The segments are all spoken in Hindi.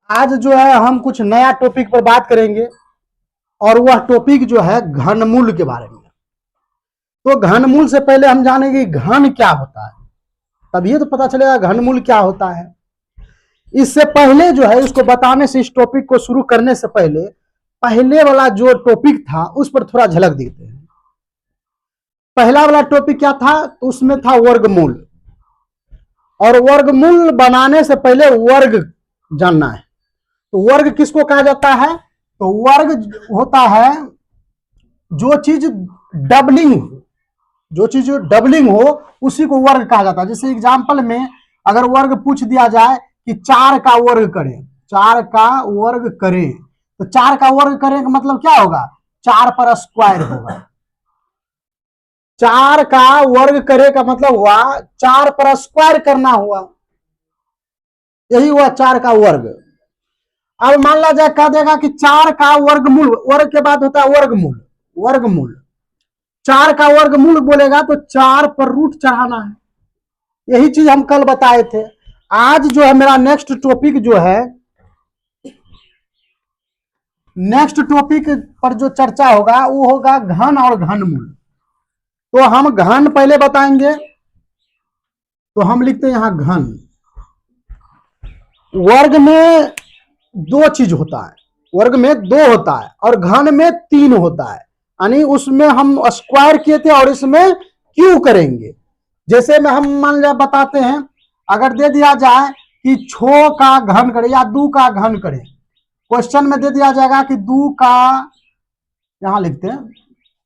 आज जो है हम कुछ नया टॉपिक पर बात करेंगे और वह टॉपिक जो है घनमूल के बारे में। तो घनमूल से पहले हम जानेंगे घन क्या होता है, तभी तो पता चलेगा घनमूल क्या होता है। इससे पहले जो है इसको बताने से, इस टॉपिक को शुरू करने से पहले पहले वाला जो टॉपिक था उस पर थोड़ा झलक देते हैं। पहला वाला टॉपिक क्या था? तो उसमें था वर्गमूल, और वर्गमूल बनाने से पहले वर्ग जानना है। तो वर्ग किसको कहा जाता है? तो वर्ग होता है जो चीज डबलिंग हो उसी को वर्ग कहा जाता है। जैसे एग्जांपल में अगर वर्ग पूछ दिया जाए कि 4 का वर्ग करें, 4 का वर्ग करें, तो 4 का वर्ग करें का मतलब क्या होगा? 4 पर स्क्वायर होगा। 4 का वर्ग करे का मतलब हुआ 4 पर स्क्वायर करना हुआ, यही हुआ 4 का वर्ग। अब मान ला जाए कह देगा कि 4 का वर्गमूल, वर्ग के बाद होता है वर्गमूल। वर्गमूल 4 का वर्गमूल बोलेगा तो 4 पर रूट चढ़ाना है। यही चीज हम कल बताए थे। आज जो है मेरा नेक्स्ट टॉपिक पर जो चर्चा होगा वो होगा घन और घनमूल। तो हम घन पहले बताएंगे, तो हम लिखते हैं यहां घन। वर्ग में 2 चीज होता है, वर्ग में 2 होता है और घन में 3 होता है। यानी उसमें हम स्क्वायर किए थे और इसमें क्यों करेंगे। जैसे में हम मान लिया बताते हैं, अगर दे दिया जाए कि 6 का घन करें या 2 का घन करें, क्वेश्चन में दे दिया जाएगा कि 2 का, यहां लिखते हैं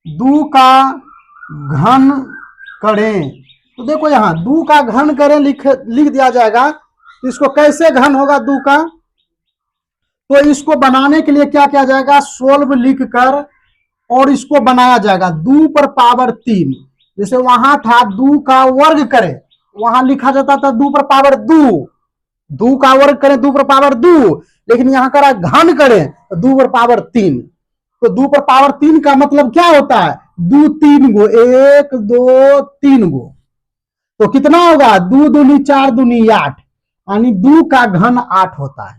2 का घन करें, तो देखो यहां 2 का घन करें लिख दिया जाएगा। इसको कैसे घन होगा 2 का? तो इसको बनाने के लिए क्या किया जाएगा? सोल्व लिख कर और इसको बनाया जाएगा 2 पर पावर 3। जैसे वहां था 2 का वर्ग करें, वहां लिखा जाता था 2 पर पावर 2, 2 का वर्ग करें 2 पर पावर 2, लेकिन यहां करा घन करें तो 2 पर पावर 3। तो 2 पर पावर 3 का मतलब क्या होता है? 2 3 गो, 1 2 3 गो, तो कितना होगा? 2 दूनी 4 दूनी 8, यानी 2 का घन 8 होता है।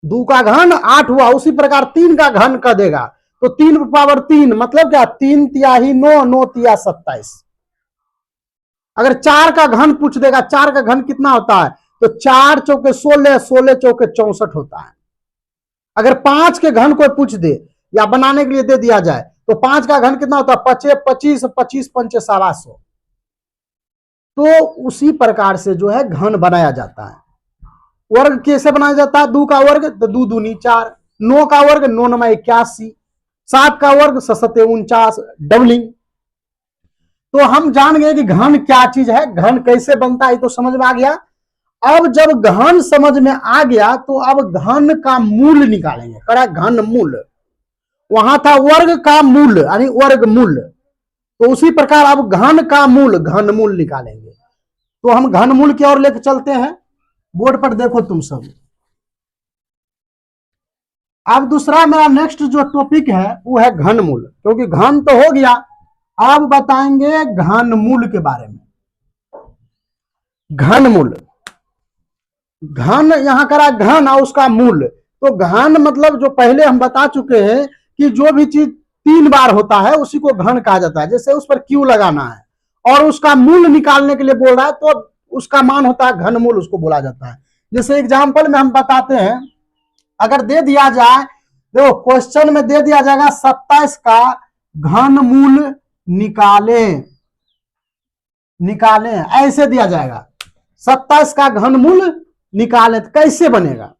2 का घन 8 हुआ। उसी प्रकार 3 का घन कर देगा तो 3 पर पावर 3 मतलब क्या? 3 तिहाई 9, 9 तिया 27। अगर 4 का घन पूछ देगा, 4 का घन कितना होता है? तो 4 चौके 16, 16 चौके 64 होता है। अगर 5 के घन को पूछ दे या बनाने के लिए दे दिया जाए तो 5 का घन कितना होता है? 25, 25 पंचे 125। तो उसी प्रकार से जो है घन बनाया जाता है। वर्ग कैसे बनाया जाता है? 2 का वर्ग तो 2 दूनी 4, 9 का वर्ग 9 9 81, 7 का वर्ग 7 49, डबलिंग। तो हम जान गए कि घन क्या चीज है, घन कैसे बनता है, तो समझ में आ गया। अब जब घन समझ में आ गया तो अब घन का मूल निकालेंगे। करा घन मूल, वहां था वर्ग का मूल यानी वर्ग मूल, तो उसी प्रकार अब घन का मूल घन मूल निकालेंगे। तो हम घन मूल की ओर लेकर चलते हैं। बोर्ड पर देखो तुम सब। अब दूसरा मेरा नेक्स्ट जो टॉपिक है वो है घनमूल, क्योंकि घन तो हो गया, अब बताएंगे घनमूल के बारे में। घनमूल, घन यहां करा घन और उसका मूल। तो घन मतलब जो पहले हम बता चुके हैं कि जो भी चीज 3 बार होता है उसी को घन कहा जाता है। जैसे उस पर क्यू लगाना है और उसका मूल निकालने के लिए बोल रहा है तो उसका मान होता है घनमूल, उसको बोला जाता है। जैसे एग्जाम्पल में हम बताते हैं, अगर दे दिया जाए, देखो क्वेश्चन में दे दिया जाएगा 27 का घनमूल निकालें ऐसे दिया जाएगा। 27 का घनमूल निकालें तो कैसे बनेगा?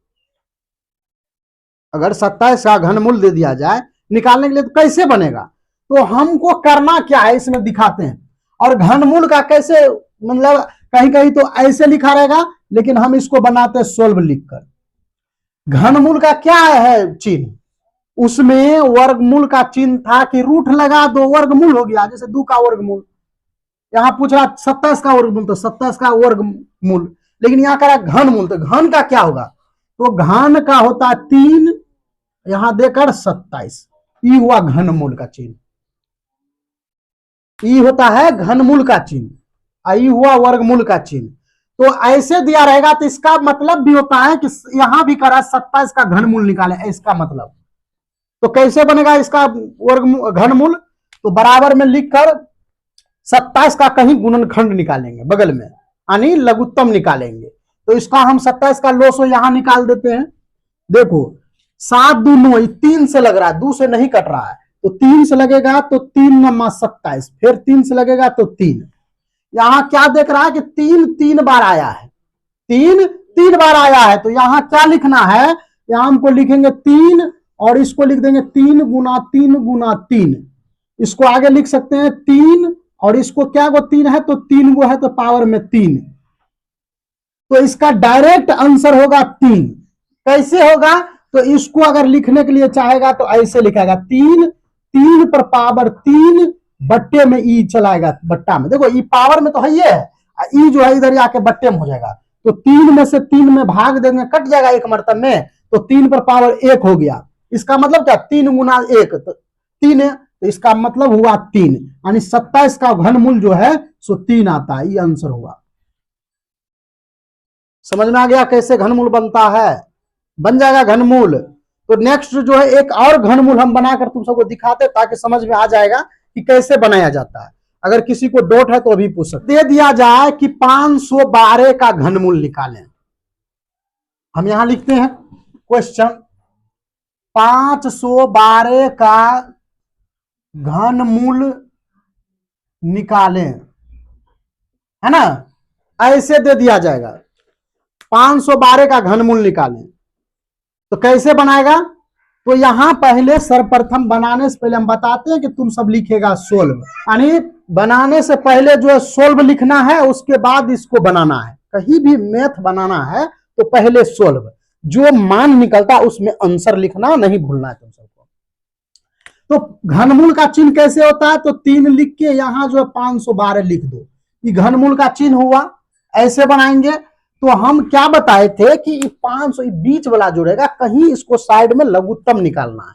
अगर 27 का घनमूल दे दिया जाए निकालने के लिए तो कैसे बनेगा? तो हमको करना क्या है इसमें दिखाते हैं। और घनमूल का कैसे, मतलब कहीं कहीं तो ऐसे लिखा रहेगा, लेकिन हम इसको बनाते हैं सोल्व लिखकर। घनमूल का क्या है चिन्ह? उसमें वर्गमूल का चिन्ह था कि रूट लगा दो वर्गमूल हो गया। जैसे 2 का वर्गमूल, यहां पूछ रहा 27 का वर्गमूल तो 27 का वर्गमूल, लेकिन यहां कह रहा घनमूल, तो घन का क्या होगा? तो घन का होता 3, यहां देकर 27, ई हुआ घनमूल का चिन्ह। ई होता है घनमूल का चिन्ह, ई हुआ वर्गमूल का चिन्ह। तो ऐसे दिया रहेगा तो इसका मतलब भी होता है कि यहां भी करा 27 का घनमूल निकाले, इसका मतलब। तो कैसे बनेगा इसका वर्ग घनमूल? तो बराबर में लिखकर 27 का कहीं गुणनखंड निकालेंगे बगल में, यानी लघुत्तम निकालेंगे। तो इसका हम 27 का लोसो यहां निकाल देते हैं। देखो 7 2 9, 3 से लग रहा है, 2 से नहीं कट रहा है, तो 3 से लगेगा तो 3 नमा 27, फिर 3 से लगेगा तो 3। यहां क्या देख रहा है कि 3 बार आया है, 3 बार आया है। तो यहां क्या लिखना है, यहां हमको लिखेंगे 3 और इसको लिख देंगे 3 गुना 3 गुना 3। इसको आगे लिख सकते हैं 3 और इसको क्या गो 3 है तो 3 गो है तो पावर में 3। तो इसका डायरेक्ट आंसर होगा 3। कैसे होगा? तो इसको अगर लिखने के लिए चाहेगा तो ऐसे लिखेगा 3 पर पावर 3 बट्टे में ई चलाएगा बट्टा में। देखो ई पावर में तो है, ये ई जो है इधर आके बट्टे में हो जाएगा। तो 3 में से 3 में भाग देंगे, कट जाएगा एक मरतब में, तो 3 पर पावर 1 हो गया। इसका मतलब क्या? 3 गुना 1 तो 3 है, तो इसका मतलब हुआ 3, यानी 27 का घनमूल जो है सो 3 आता है। ये आंसर हुआ। समझ में आ गया कैसे घनमूल बनता है? बन जाएगा घनमूल। तो नेक्स्ट जो है एक और घनमूल हम बनाकर तुम सबको दिखाते ताकि समझ में आ जाएगा कि कैसे बनाया जाता है। अगर किसी को डाउट है तो अभी पूछ सकते। दे दिया जाए कि 512 का घनमूल निकालें। हम यहां लिखते हैं क्वेश्चन 512 का घनमूल निकालें, है ना? ऐसे दे दिया जाएगा 512 का घनमूल निकालें। तो कैसे बनाएगा? तो यहां पहले सर्वप्रथम बनाने से पहले हम बताते हैं कि तुम सब लिखेगा सोल्व, यानी बनाने से पहले जो है सोल्व लिखना है, उसके बाद इसको बनाना है। कहीं भी मैथ बनाना है तो पहले सोल्व, जो मान निकलता है उसमें आंसर लिखना नहीं भूलना है तुम सबको। तो घनमूल का चिन्ह कैसे होता है? तो 3 लिख के यहां जो है 512 लिख दो, ये घनमूल का चिन्ह हुआ। ऐसे बनाएंगे। तो हम क्या बताए थे कि 500 बीच वाला जो रहेगा कहीं इसको साइड में लघुत्तम निकालना है,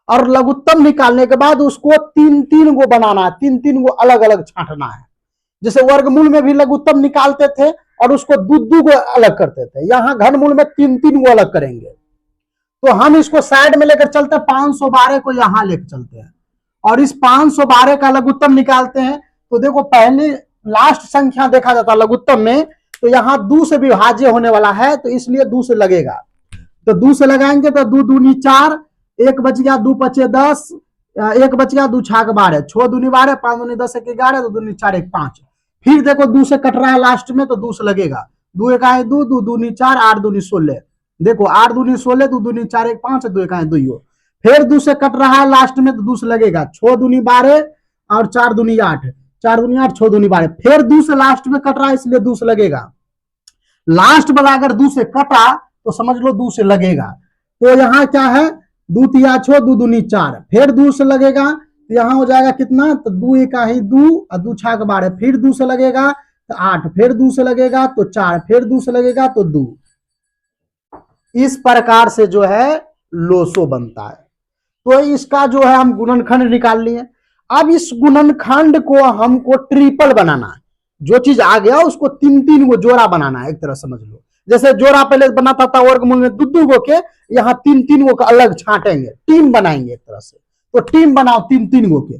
और लघुत्तम निकालने के बाद उसको 3 गो बनाना है, 3 गो अलग अलग छांटना है। जैसे वर्गमूल में भी लघुत्तम निकालते थे और उसको 2 गो अलग करते थे, यहां घनमूल में 3 गो अलग करेंगे। तो हम इसको साइड में लेकर चलते हैं, 512 को यहां लेकर चलते हैं और इस 512 का लघुत्तम निकालते हैं। तो देखो पहले लास्ट संख्या देखा जाता है लघुत्तम में, तो यहां 2 से विभाज्य होने वाला है तो इसलिए 2 से लगेगा। तो 2 से लगाएंगे तो 2 दूनी 4, 1 बच गया, 2 पचे 10, 1 बच गया, 2 छाक 12, 6 दूनी 12, 5 दूनी 10, 1 11, 2 दूनी 4, 1 5। फिर देखो 2 से कट रहा है लास्ट में तो 2 से लगेगा, 2 1 आए 2, 2 दूनी 4, 8 दूनी 16। देखो 8 दूनी 16, 2 दूनी 4, 1 5, 2 1 आए 2। फिर 2 से कट रहा है लास्ट में तो 2 से लगेगा, 6 दूनी 12 और 4 दूनी 8, 4 दूनी 8, 6 दूनी 12। फिर 2 से लास्ट में कट रहा है इसलिए 2 से लगेगा। लास्ट वाला अगर 2 से कटा तो समझ लो 2 से लगेगा। तो यहाँ क्या है 2 तिया 6, 2 दूनी 4, फिर 2 से लगेगा तो यहाँ हो जाएगा कितना? तो 2 1 ही 2 और 2 छाक 12, फिर 2 से लगेगा तो 8, फिर 2 से लगेगा तो 4, फिर 2 से लगेगा तो 2। इस प्रकार से जो है लोसो बनता है। तो इसका जो है हम गुणनखंड निकाल लिए। अब इस गुणनखंड को हमको ट्रिपल बनाना है। जो चीज आ गया उसको 3 गो जोड़ा बनाना है, एक तरह समझ लो। जैसे जोड़ा पहले बनाता था वर्गमूल में 2 गो के, यहाँ 3 गो का अलग छांटेंगे, टीम बनाएंगे एक तरह से। तो टीम बनाओ 3 गो के,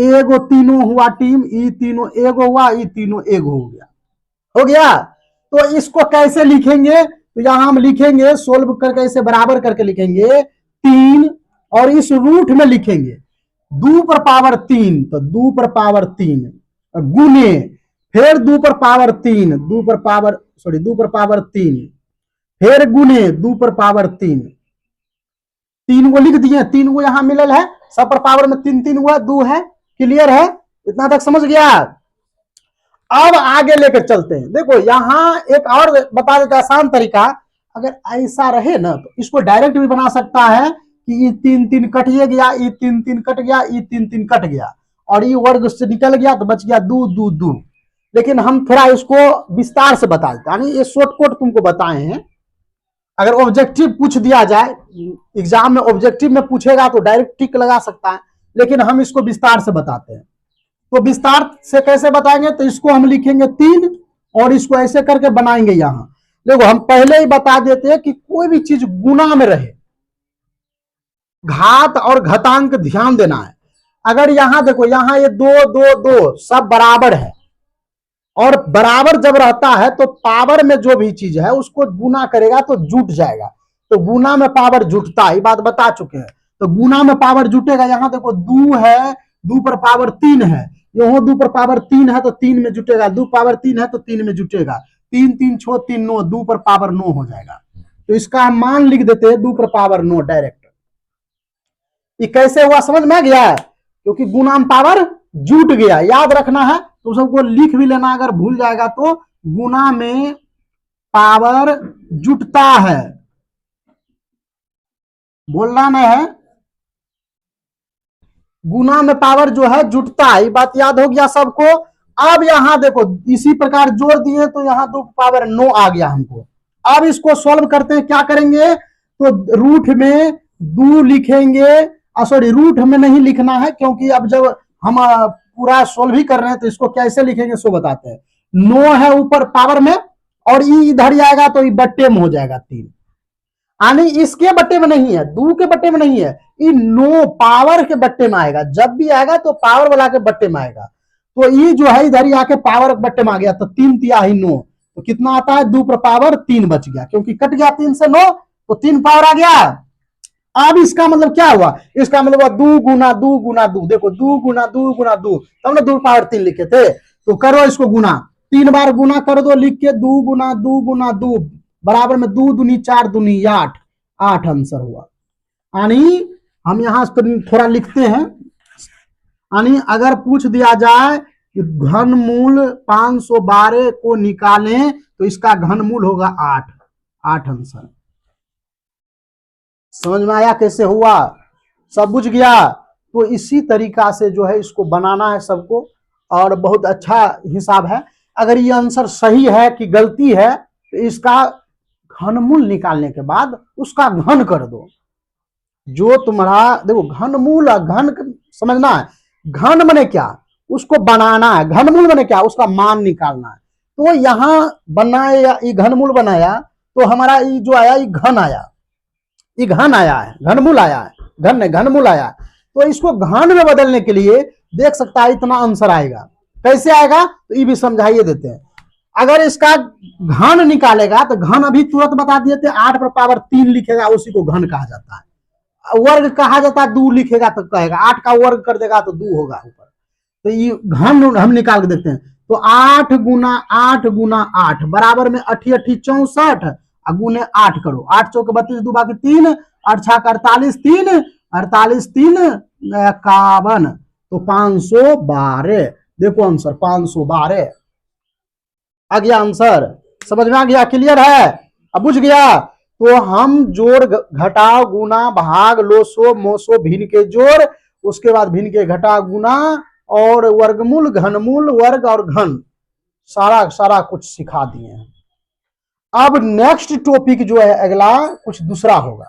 एगो तीनों हुआ टीम, ई तीनों एगो हुआ, ई तीनों एगो हो गया। तो इसको कैसे लिखेंगे? तो यहां हम लिखेंगे सोल्व करके ऐसे बराबर करके लिखेंगे 3 और इस रूट में लिखेंगे 2 पर पावर 3, तो 2 पर पावर 3 गुने, फिर 2 पर पावर 3, 2 पर पावर 3, फिर गुने 2 पर पावर 3। 3 गो लिख दिए, 3 गो यहां मिलल है, सब पर पावर में 3 हुआ, 2 है। क्लियर है? इतना तक समझ गया? अब आगे लेकर चलते हैं। देखो यहां एक और बता देता आसान तरीका, अगर ऐसा रहे ना तो इसको डायरेक्ट भी बना सकता है कि ये 3 कट गया, ये 3 कट गया, ये 3 कट गया और ये वर्ग से निकल गया तो बच गया 2 2 2। लेकिन हम थोड़ा इसको विस्तार से बता देते, यानी ये शॉर्टकट तुमको बताए हैं। अगर ऑब्जेक्टिव पूछ दिया जाए एग्जाम में, ऑब्जेक्टिव में पूछेगा तो डायरेक्ट टिक लगा सकता है, लेकिन हम इसको विस्तार से बताते हैं। तो विस्तार से कैसे बताएंगे? तो इसको हम लिखेंगे 3 और इसको ऐसे करके बनाएंगे। यहां देखो हम पहले ही बता देते हैं कि कोई भी चीज गुना में रहे, घात और घातांक ध्यान देना है। अगर यहां देखो, यहां ये दो दो दो सब बराबर है, और बराबर जब रहता है तो पावर में जो भी चीज है उसको गुना करेगा तो जुट जाएगा। तो गुना में पावर जुटता है, ये बात बता चुके हैं। तो गुना में पावर जुटेगा। यहां देखो दो है, दो पर पावर 3 है, यहां दो पर पावर 3 है तो 3 में जुटेगा, दो पावर 3 है तो 3 में जुटेगा, 3 3 छो 3 9, दो पर पावर 9 हो जाएगा। तो इसका हम मान लिख देते हैं दो पर पावर 9 डायरेक्ट। ये कैसे हुआ समझ में गया है? क्योंकि गुना में पावर जुट गया, याद रखना है। तो सबको लिख भी लेना, अगर भूल जाएगा तो। गुना में पावर जुटता है, बोलना नहीं है, गुना में पावर जो है जुटता है, ये बात याद हो गया सबको। अब यहां देखो इसी प्रकार जोड़ दिए तो यहां 2 पावर 9 आ गया हमको। अब इसको सॉल्व करते हैं, क्या करेंगे? तो रूट में 2 लिखेंगे, सॉरी रूट में नहीं लिखना है, क्योंकि अब जब हम पूरा सोल्व ही कर रहे हैं तो इसको कैसे लिखेंगे सो बताते हैं। 9 है ऊपर पावर में, और ई इधर जाएगा तो ये बट्टे में हो जाएगा 3, यानी इसके बट्टे में नहीं है, 2 के बट्टे में नहीं है, ये 9 पावर के बट्टे में आएगा। जब भी आएगा तो पावर वाला के बट्टे में आएगा। तो ये जो है इधर ही आके पावर के बट्टे में आ गया, तो 3 तिया ही 9, तो कितना आता है? 2 पर पावर 3 बच गया, क्योंकि कट गया 3 से 9 तो 3 पावर आ गया। अब इसका मतलब क्या हुआ? इसका मतलब हुआ 2 गुना 2 गुना 2। देखो 2 गुना 2 गुना 2, तब ना 2 पावर 3 लिखे थे। तो करो इसको गुना, 3 बार गुना कर दो लिख के, 2 गुना 2 गुना 2 बराबर में 2 दूनी 4 दूनी 8, 8 आंसर हुआ। यानी हम यहां थोड़ा लिखते हैं, यानी अगर पूछ दिया जाए कि घनमूल 512 को निकालें तो इसका घनमूल होगा 8, 8 आंसर। समझ में आया कैसे हुआ? सब बुझ गया? तो इसी तरीका से जो है इसको बनाना है सबको, और बहुत अच्छा हिसाब है। अगर ये आंसर सही है कि गलती है तो इसका घनमूल निकालने के बाद उसका घन कर दो। जो तुम्हारा देखो घनमूल, घन समझना है, घन बने क्या उसको बनाना है, घनमूल बने क्या उसका मान निकालना है। तो यहां बनाया ये घनमूल बनाया तो हमारा ये जो आया ये घन आया, ये घन आया है, घनमूल आया है, घन नहीं घनमूल आया है। तो इसको घन में बदलने के लिए देख सकता है इतना आंसर आएगा। कैसे आएगा तो ये भी समझाइए देते हैं। अगर इसका घन निकालेगा तो घन अभी तुरंत बता दिए थे, 8 पर पावर 3 लिखेगा उसी को घन कहा जाता है। वर्ग कहा जाता है, 2 लिखेगा तो कहेगा, 8 का वर्ग कर देगा तो 2 होगा ऊपर। तो ये घन हम निकाल के देखते हैं। तो 8 गुना 8 बराबर में 8 8 64, गुने 8 करो, 8 चौके 32, 2 बाकी 3, 8 छक 48, 3 48 3 51, तो 512। देखो आंसर 512 आ गया आंसर। समझ में आ गया? क्लियर है? अब बुझ गया? तो हम जोड़ घटाव गुना भाग लोसो मोसो भिन्न के जोड़, उसके बाद भिन्न के घटा गुना, और वर्गमूल घनमूल वर्ग और घन, सारा कुछ सिखा दिए हैं। अब नेक्स्ट टॉपिक जो है अगला कुछ दूसरा होगा।